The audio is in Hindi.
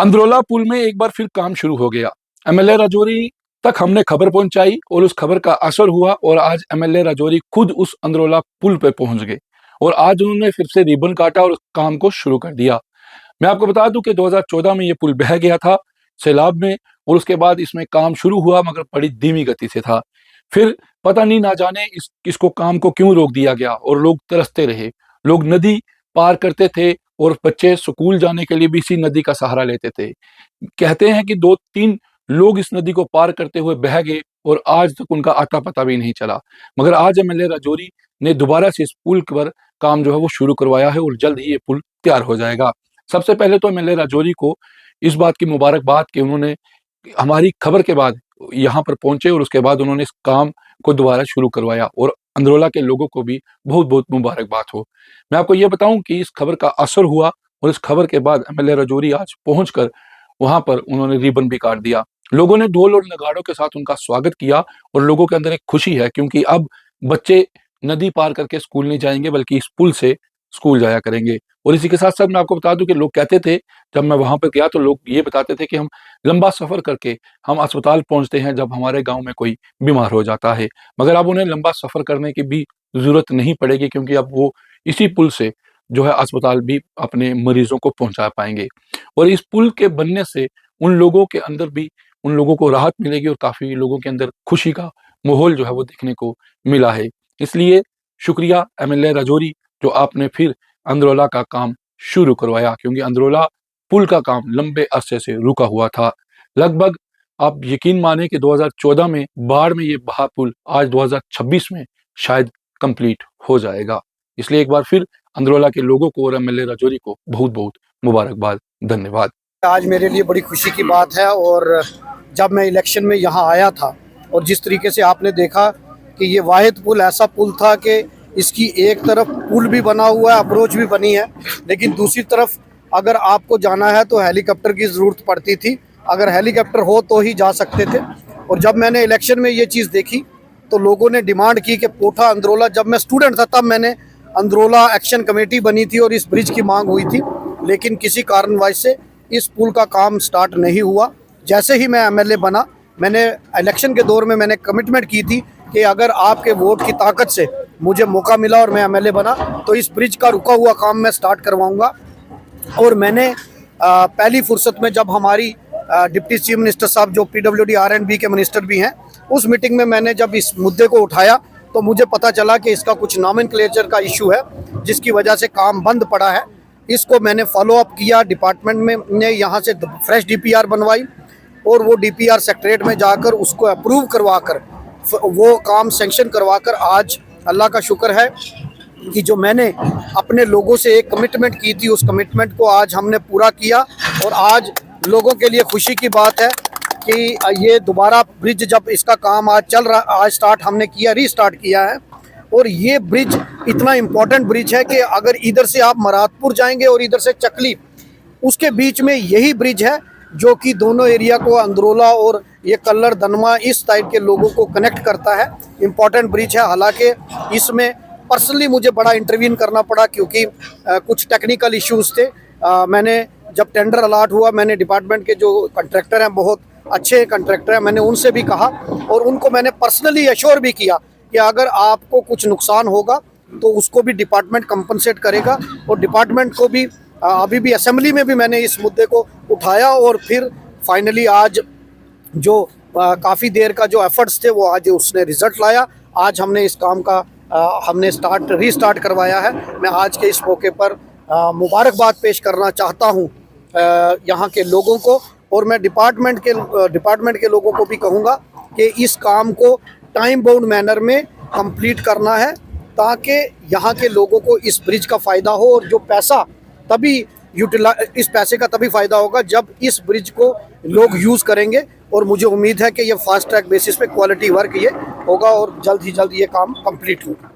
अंदरोला पुल में एक बार फिर काम शुरू हो गया। एमएलए राजौरी तक हमने खबर पहुंचाई और उस खबर का असर हुआ और आज एमएलए राजौरी खुद उस अंदरोला पुल पे पहुंच गए और आज उन्होंने फिर से रिबन काटा और उस काम को शुरू कर दिया। मैं आपको बता दूं कि 2014 में ये पुल बह गया था सैलाब में और उसके बाद इसमें काम शुरू हुआ मगर बड़ी धीमी गति से था। फिर पता नहीं ना जाने इसको काम को क्यों रोक दिया गया और लोग तरसते रहे। लोग नदी पार करते थे और बच्चे स्कूल जाने के लिए भी इसी नदी का सहारा लेते थे। कहते हैं कि 2-3 लोग इस नदी को पार करते हुए बह गए और आज तक उनका आता पता भी नहीं चला। मगर आज एमएलए राजौरी ने दोबारा से इस पुल पर काम जो है वो शुरू करवाया है और जल्द ही ये पुल तैयार हो जाएगा। सबसे पहले तो एमएलए राजौरी को इस बात की मुबारकबाद कि उन्होंने हमारी खबर के बाद यहाँ पर पहुंचे और उसके बाद उन्होंने इस काम को दोबारा शुरू करवाया और अंदरोला के लोगों को भी बहुत-बहुत मुबारकबाद हो। मैं आपको ये बताऊं कि इस खबर का असर हुआ और इस खबर के बाद एमएलए राजौरी आज पहुंचकर वहां पर उन्होंने रिबन भी काट दिया। लोगों ने ढोल और नगाड़ों के साथ उनका स्वागत किया और लोगों के अंदर एक खुशी है क्योंकि अब बच्चे नदी पार करके स्कूल नहीं जाएंगे बल्कि इस पुल से स्कूल जाया करेंगे। और इसी के साथ-साथ मैं आपको बता दूं कि लोग कहते थे, जब मैं वहां पर गया तो लोग ये बताते थे कि हम लंबा सफर करके हम अस्पताल पहुंचते हैं जब हमारे गाँव में कोई बीमार हो जाता है। मगर अब उन्हें लंबा सफर करने की भी ज़रूरत नहीं पड़ेगी क्योंकि अब वो इसी पुल से जो है अस्पताल भी अपने मरीजों को पहुंचा पाएँगे। और इस पुल के बनने से उन लोगों के अंदर भी उन लोगों को राहत मिलेगी और काफ़ी लोगों के अंदर खुशी का माहौल जो है वो देखने को मिला है। इसलिए शुक्रिया एमएलए राजौरी जो आपने फिर अंदरोला का काम शुरू करवाया क्योंकि अंदरोला पुल का काम लंबे अरसे से रुका हुआ था। लगभग आप यकीन माने कि 2014 में बाढ़ में ये बहा पुल आज 2026 में शायद कंप्लीट हो जाएगा। इसलिए एक बार फिर अंदरोला के लोगों को और एमएलए राजौरी को बहुत-बहुत मुबारकबाद। धन्यवाद। आज मेरे लिए बड़ी खुशी की बात है और जब मैं इलेक्शन में यहाँ आया था और जिस तरीके से आपने देखा कि ये वाहिद पुल ऐसा पुल था कि इसकी एक तरफ पुल भी बना हुआ है, अप्रोच भी बनी है, लेकिन दूसरी तरफ अगर आपको जाना है तो हेलीकॉप्टर की ज़रूरत पड़ती थी। अगर हेलीकॉप्टर हो तो ही जा सकते थे। और जब मैंने इलेक्शन में ये चीज़ देखी तो लोगों ने डिमांड की कि पोठा अंदरोला, जब मैं स्टूडेंट था तब मैंने अंदरोला एक्शन कमेटी बनी थी और इस ब्रिज की मांग हुई थी, लेकिन किसी कारणवश से इस पुल का काम स्टार्ट नहीं हुआ। जैसे ही मैं एमएलए बना, मैंने इलेक्शन के दौर में मैंने कमिटमेंट की थी कि अगर आपके वोट की ताकत से मुझे मौका मिला और मैं एमएलए बना तो इस ब्रिज का रुका हुआ काम मैं स्टार्ट करवाऊंगा। और मैंने पहली फुर्सत में जब हमारी डिप्टी चीफ मिनिस्टर साहब जो पीडब्ल्यूडी R&B के मिनिस्टर भी हैं, उस मीटिंग में मैंने जब इस मुद्दे को उठाया तो मुझे पता चला कि इसका कुछ नॉमेनक्लेचर का इशू है जिसकी वजह से काम बंद पड़ा है। इसको मैंने फॉलो अप किया, डिपार्टमेंट में ने यहाँ से फ्रेश DPR बनवाई और वो DPR सेक्रेटरीट में जाकर उसको अप्रूव करवाकर वो काम सेंक्शन करवाकर आज अल्लाह का शुक्र है कि जो मैंने अपने लोगों से एक कमिटमेंट की थी उस कमिटमेंट को आज हमने पूरा किया। और आज लोगों के लिए खुशी की बात है कि ये दोबारा ब्रिज जब इसका काम आज चल रहा, आज स्टार्ट हमने किया, रीस्टार्ट किया है। और ये ब्रिज इतना इम्पोर्टेंट ब्रिज है कि अगर इधर से आप मरादपुर जाएंगे और इधर से चकली, उसके बीच में यही ब्रिज है जो कि दोनों एरिया को अंदरोला और ये कल्लर दनमा इस साइड के लोगों को कनेक्ट करता है। इम्पॉर्टेंट ब्रिज है। हालांकि इसमें पर्सनली मुझे बड़ा इंटरवीन करना पड़ा क्योंकि कुछ टेक्निकल इश्यूज थे। मैंने जब टेंडर अलॉट हुआ, मैंने डिपार्टमेंट के जो कॉन्ट्रैक्टर हैं, बहुत अच्छे कॉन्ट्रैक्टर हैं, मैंने उनसे भी कहा और उनको मैंने पर्सनली एश्योर भी किया कि अगर आपको कुछ नुकसान होगा तो उसको भी डिपार्टमेंट कंपनसेट करेगा। और डिपार्टमेंट को भी अभी भी असेंबली में भी मैंने इस मुद्दे को उठाया और फिर फाइनली आज जो काफ़ी देर का जो एफर्ट्स थे वो आज उसने रिजल्ट लाया। आज हमने इस काम का हमने रीस्टार्ट करवाया है। मैं आज के इस मौके पर मुबारकबाद पेश करना चाहता हूँ यहाँ के लोगों को और मैं डिपार्टमेंट के लोगों को भी कहूँगा कि इस काम को टाइम बाउंड मैनर में कंप्लीट करना है ताकि यहाँ के लोगों को इस ब्रिज का फ़ायदा हो। और जो पैसा तभी इस पैसे का तभी फ़ायदा होगा जब इस ब्रिज को लोग यूज़ करेंगे। और मुझे उम्मीद है कि ये फास्ट ट्रैक बेसिस पे क्वालिटी वर्क ये होगा और जल्द ही जल्द ये काम कंप्लीट होगा।